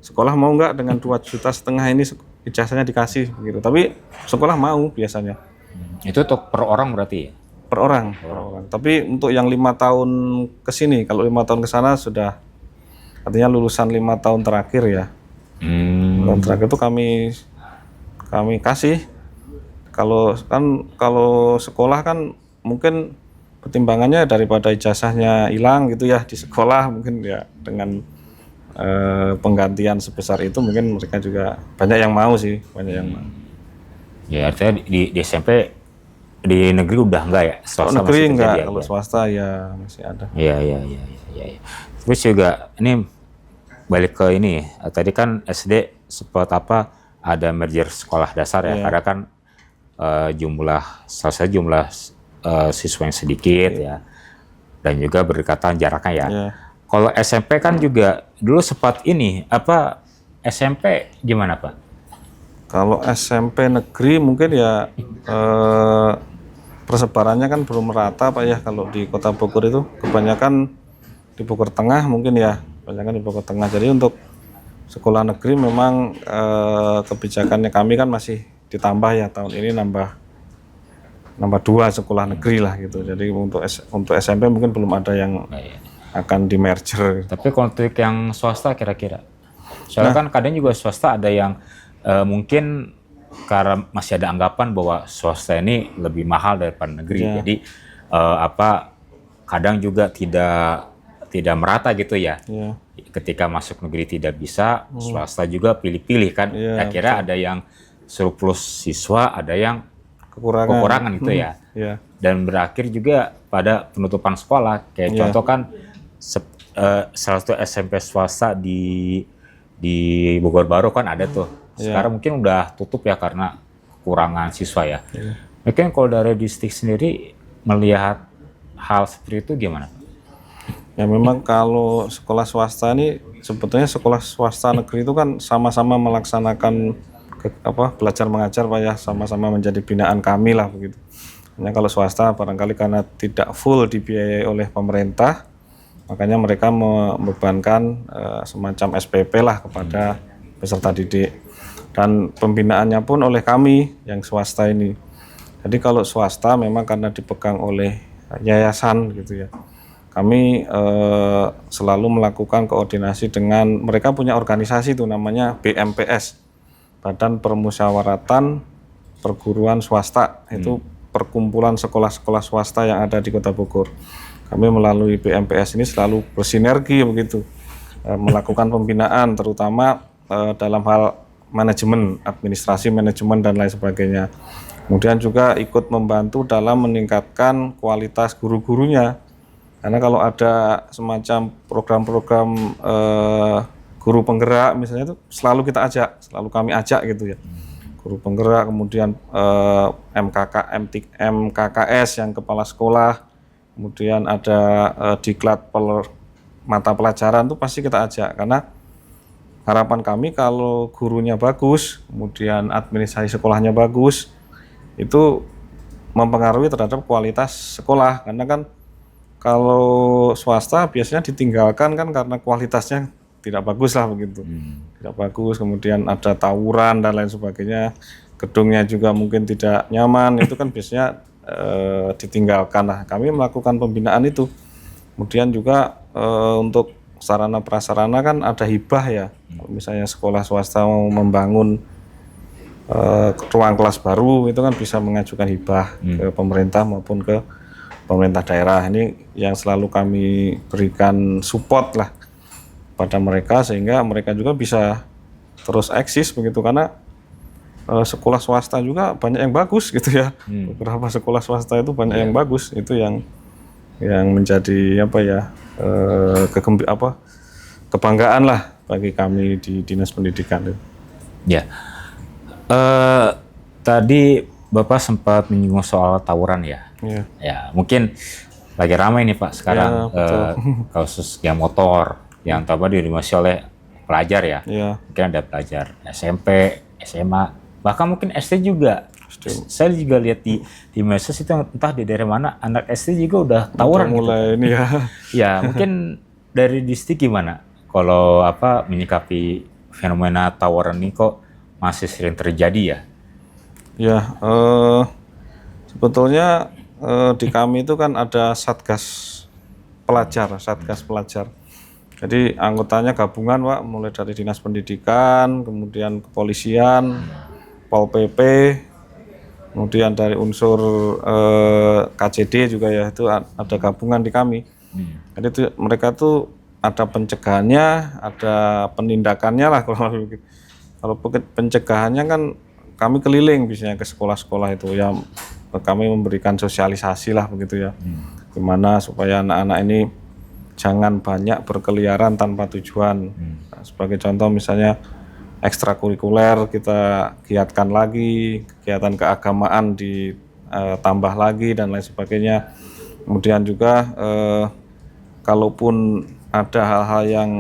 Sekolah mau nggak dengan 2,5 juta ini ijazahnya dikasih gitu. Tapi sekolah mau biasanya. Itu untuk per orang berarti ya? per orang. Tapi untuk yang 5 tahun ke sini, kalau 5 tahun ke sana sudah, artinya lulusan 5 tahun terakhir ya. Tahun terakhir itu kami kasih. Kalau sekolah kan mungkin pertimbangannya daripada ijazahnya hilang gitu ya di sekolah, mungkin ya dengan penggantian sebesar itu mungkin mereka juga banyak yang mau sih, banyak yang mau. Ya artinya di SMP di negeri udah enggak ya? Kalau Swasta negeri masih enggak, terjadi, kalau swasta ya masih ada. Iya. Terus juga ini balik ke ini, tadi kan SD sempat apa ada merger sekolah dasar ya, karena kan salah satu jumlah siswa yang sedikit ya, dan juga berdekatan jaraknya ya. Kalau SMP kan juga dulu sempat ini apa SMP gimana Pak? Kalau SMP negeri mungkin ya persebarannya kan belum merata Pak ya. Kalau di Kota Bogor itu kebanyakan di Bogor Tengah mungkin ya, kebanyakan di Bogor Tengah. Jadi untuk sekolah negeri memang kebijakannya kami kan masih ditambah ya, tahun ini nambah 2 sekolah negeri lah gitu. Jadi untuk SMP mungkin belum ada yang akan di merger. Tapi kalau untuk yang swasta kira-kira, soalnya kan kadang juga swasta ada yang mungkin karena masih ada anggapan bahwa swasta ini lebih mahal daripada negeri, jadi kadang juga tidak merata gitu ya. Ketika masuk negeri tidak bisa, swasta juga pilih-pilih kan. Akhirnya ada yang surplus siswa, ada yang kekurangan gitu ya. Dan berakhir juga pada penutupan sekolah. Kayak contoh kan salah satu SMP swasta di Bogor Baru kan ada tuh. Sekarang mungkin udah tutup ya karena kekurangan siswa ya. Mungkin kalau dari distrik sendiri melihat hal seperti itu gimana? Ya memang kalau sekolah swasta ini sebetulnya sekolah swasta negeri itu kan sama-sama melaksanakan belajar mengajar Pak ya, sama-sama menjadi binaan kami lah begitu. Hanya kalau swasta barangkali karena tidak full dibiayai oleh pemerintah, makanya mereka membebankan semacam SPP lah kepada peserta didik, dan pembinaannya pun oleh kami yang swasta ini. Jadi kalau swasta memang karena dipegang oleh yayasan gitu ya, kami selalu melakukan koordinasi dengan mereka, punya organisasi itu namanya BMPS, Badan Permusyawaratan Perguruan Swasta. Itu perkumpulan sekolah-sekolah swasta yang ada di Kota Bogor. Kami melalui BMPS ini selalu bersinergi begitu, melakukan pembinaan terutama dalam hal manajemen, administrasi, manajemen dan lain sebagainya. Kemudian juga ikut membantu dalam meningkatkan kualitas guru-gurunya. Karena kalau ada semacam program-program guru penggerak misalnya itu selalu kami ajak gitu ya. Guru penggerak, kemudian MKKS yang kepala sekolah, kemudian ada diklat mata pelajaran itu pasti kita ajak, karena harapan kami kalau gurunya bagus, kemudian administrasi sekolahnya bagus, itu mempengaruhi terhadap kualitas sekolah. Karena kan kalau swasta biasanya ditinggalkan kan karena kualitasnya tidak bagus lah begitu, tidak bagus, kemudian ada tawuran dan lain sebagainya, gedungnya juga mungkin tidak nyaman, itu kan biasanya ditinggalkan. Nah, kami melakukan pembinaan itu. Kemudian juga untuk sarana prasarana kan ada hibah ya. Kalau misalnya sekolah swasta mau membangun ruang kelas baru, itu kan bisa mengajukan hibah ke pemerintah maupun ke pemerintah daerah. Ini yang selalu kami berikan support lah pada mereka, sehingga mereka juga bisa terus eksis begitu, karena sekolah swasta juga banyak yang bagus gitu ya. Beberapa sekolah swasta itu banyak yang bagus, itu yang menjadi kebanggaan lah bagi kami di Dinas Pendidikan. Ya, tadi Bapak sempat menyinggung soal tawuran ya. Ya, mungkin lagi ramai nih Pak sekarang kasus geng motor yang didominasi oleh pelajar ya. Mungkin ada pelajar SMP, SMA, bahkan mungkin SD juga. Saya juga lihat di medsos itu, entah di daerah mana, anak SD juga udah tawuran mulai gitu. Ini ya. Ya, mungkin dari distrik gimana kalau menyikapi fenomena tawuran ini, kok masih sering terjadi ya? Ya, sebetulnya di kami itu kan ada satgas pelajar. Jadi anggotanya gabungan, Pak, mulai dari Dinas Pendidikan, kemudian kepolisian, Pol PP, kemudian dari unsur KCD juga ya, itu ada gabungan di kami. Jadi itu, mereka tuh ada pencegahannya, ada penindakannya lah kalau begitu. Kalau pencegahannya kan kami keliling biasanya ke sekolah-sekolah itu ya, kami memberikan sosialisasi lah begitu ya, gimana supaya anak-anak ini jangan banyak berkeliaran tanpa tujuan. Nah, sebagai contoh misalnya ekstrakurikuler kita giatkan lagi, kegiatan keagamaan ditambah lagi dan lain sebagainya. Kemudian juga kalaupun ada hal-hal yang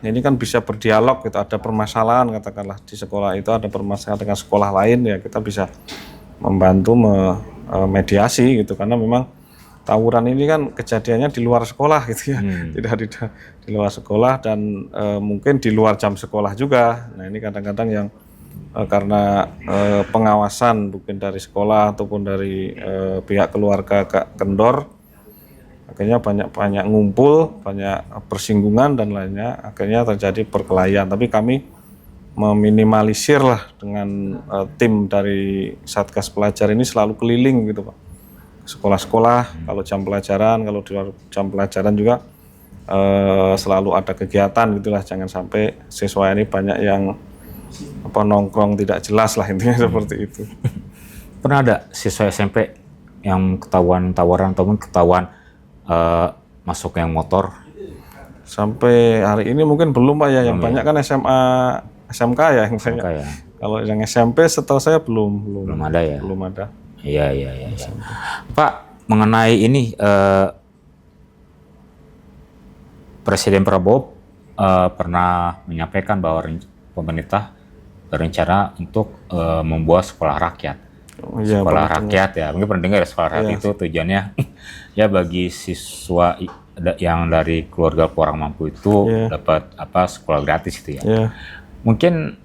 ini kan bisa berdialog gitu, ada permasalahan katakanlah di sekolah itu ada permasalahan dengan sekolah lain ya, kita bisa membantu mediasi gitu, karena memang tawuran ini kan kejadiannya di luar sekolah gitu ya, tidak di luar sekolah dan mungkin di luar jam sekolah juga. Nah ini kadang-kadang yang karena pengawasan mungkin dari sekolah ataupun dari pihak keluarga kendor, akhirnya banyak ngumpul, banyak persinggungan dan lainnya, akhirnya terjadi perkelahian. Tapi kami meminimalisir lah dengan tim dari Satgas Pelajar ini selalu keliling gitu, Pak, sekolah-sekolah kalau jam pelajaran, kalau di luar jam pelajaran juga selalu ada kegiatan gitulah, jangan sampai siswa ini banyak yang nongkrong tidak jelas lah, intinya seperti itu. Pernah ada siswa SMP yang ketahuan tawuran ataupun ketahuan masuk yang motor? Sampai hari ini mungkin belum, Pak ya, yang banyak kan SMA, SMK ya yang banyak. Ya. Kalau yang SMP setahu saya belum ada ya. Belum ada. Iya. Pak, mengenai ini Presiden Prabowo pernah menyampaikan bahwa pemerintah berencana untuk membuat sekolah rakyat. Ya, sekolah rakyat ya, mungkin pernah dengar sekolah rakyat ya. Itu tujuannya ya bagi siswa yang dari keluarga kurang mampu itu dapat sekolah gratis gitu ya. Mungkin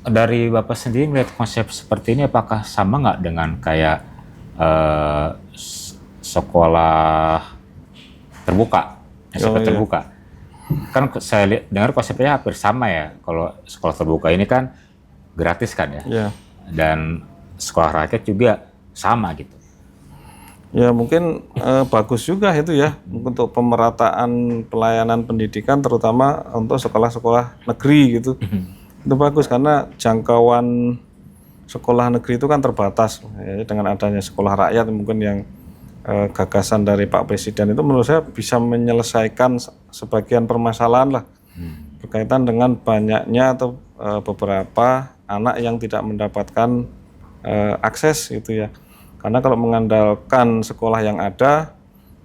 dari Bapak sendiri melihat konsep seperti ini apakah sama nggak dengan kayak sekolah terbuka, SMP terbuka? Kan saya dengar konsepnya hampir sama ya. Kalau sekolah terbuka ini kan gratis kan ya. Dan sekolah rakyat juga sama gitu. Ya mungkin bagus juga itu ya untuk pemerataan pelayanan pendidikan, terutama untuk sekolah-sekolah negeri gitu. Itu bagus karena jangkauan sekolah negeri itu kan terbatas ya, dengan adanya sekolah rakyat mungkin yang gagasan dari Pak Presiden itu menurut saya bisa menyelesaikan sebagian permasalahan lah berkaitan dengan banyaknya atau beberapa anak yang tidak mendapatkan akses gitu ya. Karena kalau mengandalkan sekolah yang ada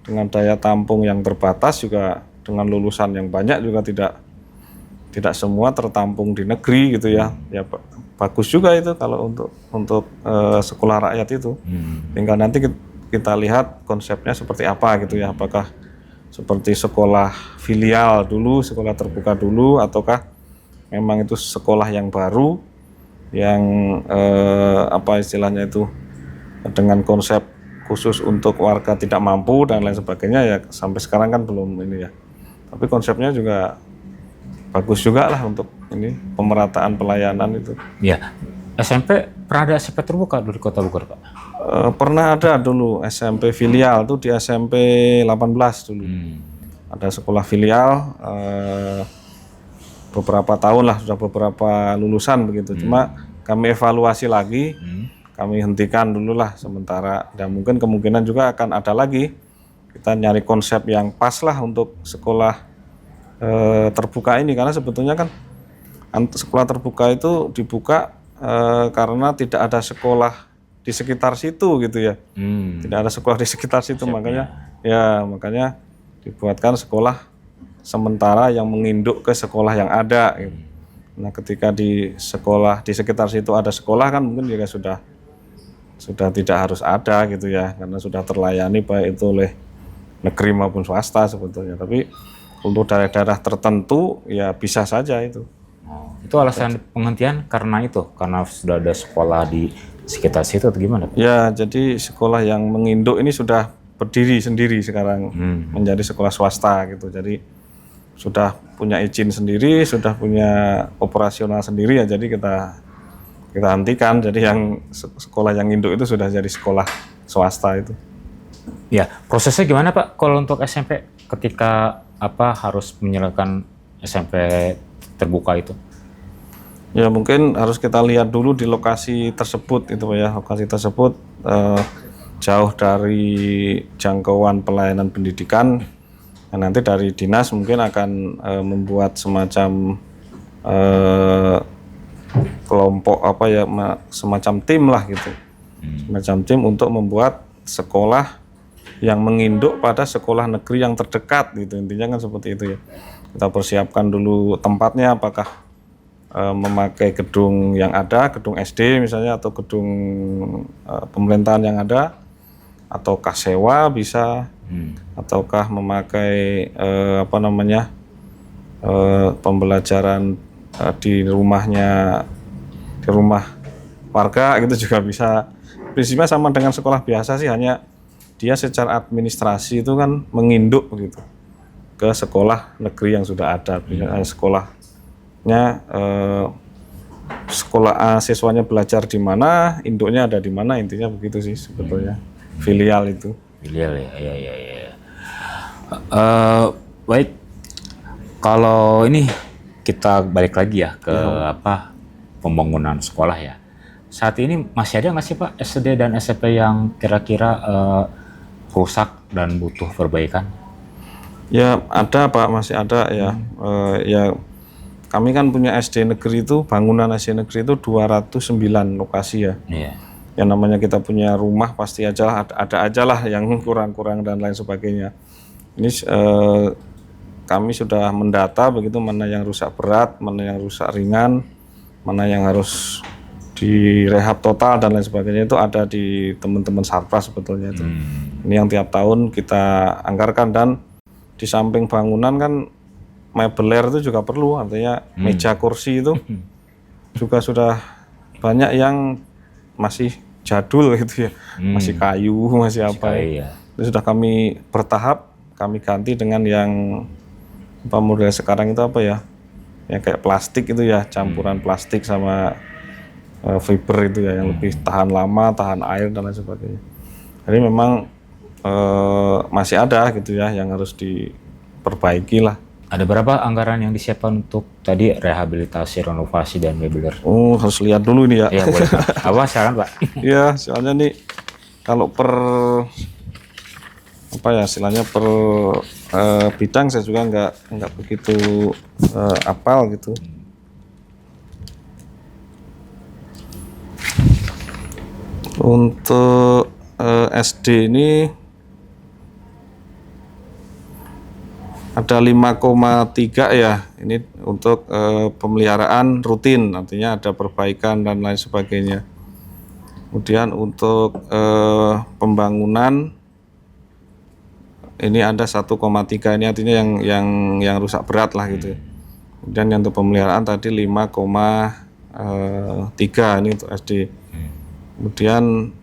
dengan daya tampung yang terbatas juga dengan lulusan yang banyak juga tidak semua tertampung di negeri gitu ya. Ya bagus juga itu kalau untuk sekolah rakyat itu. Tinggal nanti kita lihat konsepnya seperti apa gitu ya. Apakah seperti sekolah filial dulu, sekolah terbuka dulu, ataukah memang itu sekolah yang baru yang apa istilahnya itu dengan konsep khusus untuk warga tidak mampu dan lain sebagainya ya, sampai sekarang kan belum ini ya. Tapi konsepnya juga bagus juga lah untuk ini pemerataan pelayanan itu. Ya, SMP pernah ada SMP terbuka di Kota Bogor, Pak? Pernah ada dulu SMP filial tuh di SMP 18 dulu. Ada sekolah filial beberapa tahun lah, sudah beberapa lulusan begitu. Cuma kami evaluasi lagi. Kami hentikan dulu lah sementara, dan mungkin kemungkinan juga akan ada lagi. Kita nyari konsep yang pas lah untuk sekolah terbuka ini, karena sebetulnya kan sekolah terbuka itu dibuka karena tidak ada sekolah di sekitar situ gitu ya. Tidak ada sekolah di sekitar situ, makanya dibuatkan sekolah sementara yang menginduk ke sekolah yang ada gitu. Nah ketika di sekitar situ ada sekolah kan mungkin juga sudah tidak harus ada gitu ya, karena sudah terlayani baik itu oleh negeri maupun swasta sebetulnya. Tapi untuk daerah-daerah tertentu ya bisa saja itu. Itu alasan penghentian karena sudah ada sekolah di sekitar situ atau gimana Pak? Ya, jadi sekolah yang menginduk ini sudah berdiri sendiri sekarang, menjadi sekolah swasta gitu. Jadi sudah punya izin sendiri, sudah punya operasional sendiri ya. Jadi kita hentikan. Jadi yang sekolah yang induk itu sudah jadi sekolah swasta itu. Ya, prosesnya gimana Pak kalau untuk SMP ketika harus menyelesaikan SMP terbuka itu? Ya mungkin harus kita lihat dulu di lokasi tersebut itu Pak ya. Lokasi tersebut jauh dari jangkauan pelayanan pendidikan. Nah, nanti dari dinas mungkin akan membuat semacam kelompok semacam tim lah gitu. Semacam tim untuk membuat sekolah yang menginduk pada sekolah negeri yang terdekat gitu. Intinya kan seperti itu ya. Kita persiapkan dulu tempatnya, apakah memakai gedung yang ada, gedung SD misalnya, atau gedung pemerintahan yang ada, ataukah sewa bisa, ataukah memakai pembelajaran di rumahnya, di rumah warga gitu juga bisa. Prinsipnya sama dengan sekolah biasa sih, hanya dia secara administrasi itu kan menginduk gitu ke sekolah negeri yang sudah ada. Sekolahnya sekolah A siswanya belajar di mana, induknya ada di mana, intinya begitu sih sebetulnya. Filial itu. Filial ya. Baik, kalau ini kita balik lagi ya ke pembangunan sekolah ya. Saat ini masih ada nggak sih Pak SD dan SMP yang kira-kira rusak dan butuh perbaikan? Ya ada Pak, masih ada ya. Ya kami kan punya SD negeri itu, bangunan SD negeri itu 209 lokasi ya. Iya. Yang namanya kita punya rumah pasti aja ada aja lah yang kurang-kurang dan lain sebagainya. Ini kami sudah mendata begitu, mana yang rusak berat, mana yang rusak ringan, mana yang harus direhab total dan lain sebagainya, itu ada di teman-teman Sarpras sebetulnya itu. Ini yang tiap tahun kita anggarkan. Dan di samping bangunan kan mebeler itu juga perlu, artinya meja kursi itu juga sudah banyak yang masih jadul gitu ya, masih kayu, masih apa ya. Itu sudah kami bertahap kami ganti dengan yang model sekarang itu yang kayak plastik itu ya, campuran plastik sama fiber itu ya, yang lebih tahan lama, tahan air dan lain sebagainya. Jadi memang masih ada gitu ya yang harus diperbaiki lah. Ada berapa anggaran yang disiapkan untuk tadi rehabilitasi, renovasi dan mebeler? Oh, harus lihat dulu ini ya. Iya boleh Pak. Apa saran Pak? Iya, soalnya nih kalau per istilahnya per bidang saya juga nggak begitu apal gitu. Untuk SD ini ada 5,3 ya, ini untuk pemeliharaan rutin, artinya ada perbaikan dan lain sebagainya. Kemudian untuk pembangunan ini ada 1,3, ini artinya yang rusak berat lah gitu. Kemudian yang untuk pemeliharaan tadi 5,3 ini untuk SD. Kemudian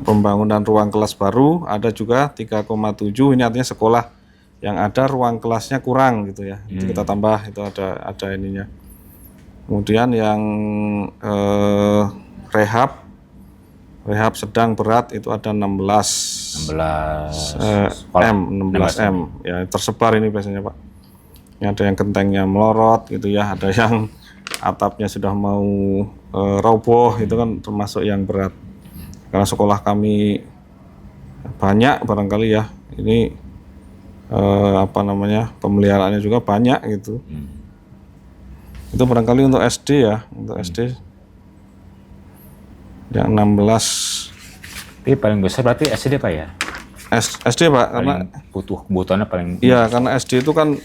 pembangunan ruang kelas baru ada juga 3,7, ini artinya sekolah yang ada ruang kelasnya kurang gitu ya. Itu kita tambah, itu ada ininya. Kemudian yang rehab sedang berat itu ada 16 M ya, tersebar ini biasanya Pak. Ini ada yang gentengnya melorot gitu ya, ada yang atapnya sudah mau roboh, itu kan termasuk yang berat. Karena sekolah kami banyak barangkali ya, ini pemeliharaannya juga banyak gitu. Itu barangkali untuk SD ya, untuk SD yang 16. Tapi paling besar berarti SD Pak ya? SD Pak, karena kebutuhannya paling. Iya, karena SD itu kan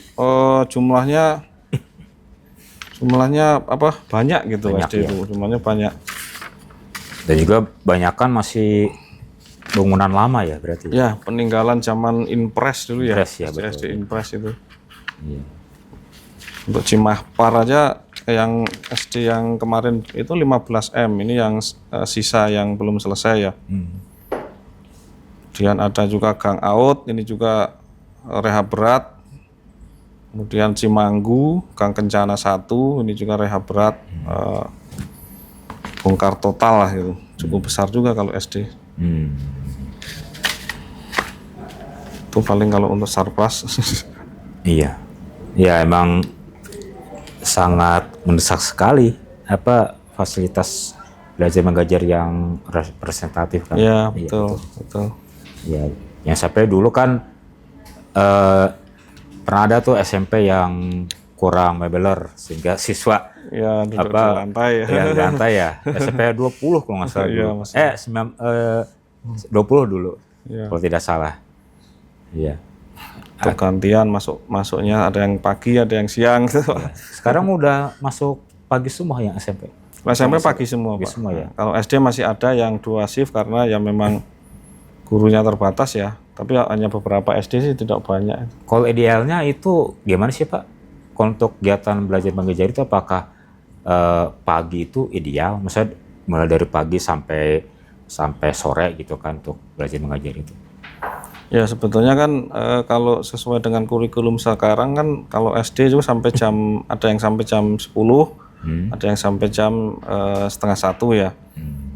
jumlahnya banyak gitu. Banyak, SD ya. Itu jumlahnya banyak. Dan juga banyakan masih bangunan lama ya berarti? Ya, peninggalan zaman Inpres dulu ya. Inpres ya, betul. SD Inpres itu. Iya. Untuk Cimahpar aja yang SD yang kemarin itu 15M, ini yang sisa yang belum selesai ya. Kemudian ada juga Gang Aut, ini juga rehab berat. Kemudian Cimanggu, Gang Kencana 1, ini juga rehab berat. Bongkar total lah itu, cukup besar juga kalau SD. Itu paling kalau untuk Sarpras. Iya, ya emang sangat mendesak sekali apa fasilitas belajar mengajar yang representatif kan. Iya, betul, betul. Ya, yang sampai dulu kan pernah ada tuh SMP yang kurang mebeler sehingga siswa Ya, duduk di lantai ya. Ya, di lantai ya. SMP 20 kalau nggak salah dulu. 20 dulu. Iya. Kalau tidak salah. Iya. Untuk gantian masuknya ada yang pagi, ada yang siang gitu. Sekarang udah masuk pagi semua yang SMP. SMP pagi semua, Pagi Pak. semua ya. Kalau SD masih ada yang 2 shift karena ya memang gurunya terbatas ya. Tapi hanya beberapa SD sih, tidak banyak. Kalau idealnya itu gimana sih Pak? Untuk kegiatan belajar mengajar itu apakah pagi itu ideal? Misalnya mulai dari pagi sampai sore gitu kan untuk belajar mengajar itu? Ya sebetulnya kan kalau sesuai dengan kurikulum sekarang kan kalau SD itu sampai jam ada yang sampai jam 10, ada yang sampai jam setengah 1 ya.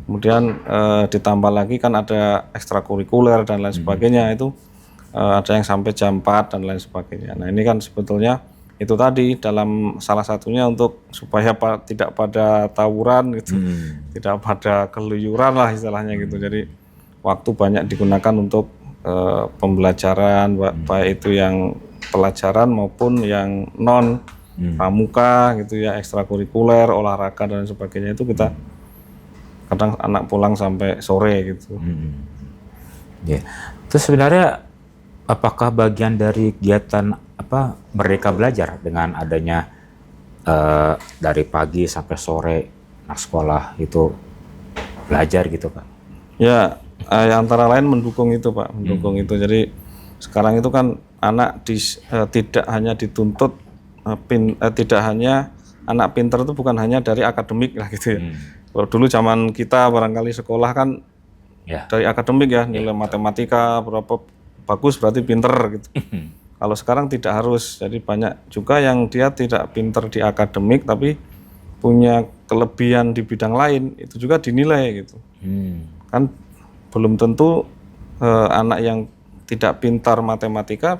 Kemudian ditambah lagi kan ada ekstrakurikuler dan lain sebagainya itu ada yang sampai jam 4 dan lain sebagainya. Nah ini kan sebetulnya itu tadi dalam salah satunya untuk supaya tidak pada tawuran gitu, tidak pada keluyuran lah istilahnya gitu. Jadi waktu banyak digunakan untuk pembelajaran baik itu yang pelajaran maupun yang non pramuka gitu ya, ekstrakurikuler, olahraga dan sebagainya itu kita kadang anak pulang sampai sore gitu. Ya. Terus sebenarnya apakah bagian dari kegiatan apa Merdeka Belajar dengan adanya dari pagi sampai sore anak sekolah itu belajar gitu Pak? Ya, antara lain mendukung itu Pak, mendukung itu. Jadi sekarang itu kan anak tidak hanya dituntut tidak hanya anak pinter itu bukan hanya dari akademik lah gitu ya. Kalau dulu zaman kita barangkali sekolah kan dari akademik ya, nilai matematika berapa bagus berarti pinter gitu. Kalau sekarang tidak harus, jadi banyak juga yang dia tidak pinter di akademik tapi punya kelebihan di bidang lain, itu juga dinilai gitu. Kan belum tentu anak yang tidak pintar matematika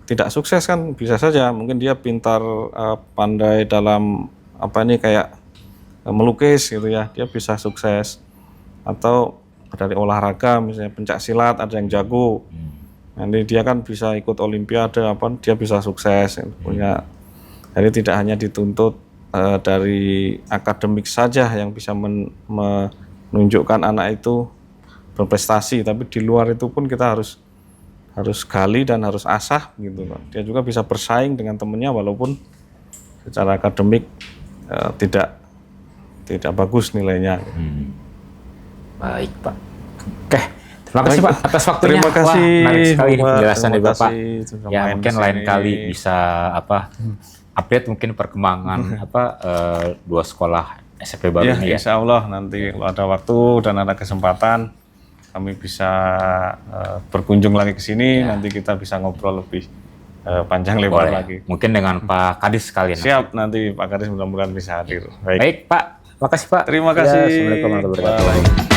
tidak sukses kan, bisa saja mungkin dia pintar pandai dalam apa ini kayak melukis gitu ya, dia bisa sukses. Atau dari olahraga misalnya pencak silat ada yang jago, nanti dia kan bisa ikut olimpiade apa, dia bisa sukses punya. Jadi tidak hanya dituntut dari akademik saja yang bisa menunjukkan anak itu berprestasi, tapi di luar itu pun kita harus gali dan harus asah gitu loh. Dia juga bisa bersaing dengan temennya walaupun secara akademik tidak bagus nilainya. Baik Pak. Oke, terima kasih Pak atas waktunya. Terima kasih. Wah, menarik sekali ini penjelasan dari Bapak. Ya mungkin lain kali bisa update mungkin perkembangan dua sekolah SMP baru ini ya. Insya Allah nanti kalau ada waktu dan ada kesempatan kami bisa berkunjung lagi ke sini, nanti kita bisa ngobrol lebih panjang lebar lagi. Mungkin dengan Pak Kadis sekalian. Siap, nanti Pak Kadis mudah-mudahan bisa hadir. Baik Pak, makasih Pak. Terima kasih. Assalamualaikum warahmatullahi wabarakatuh.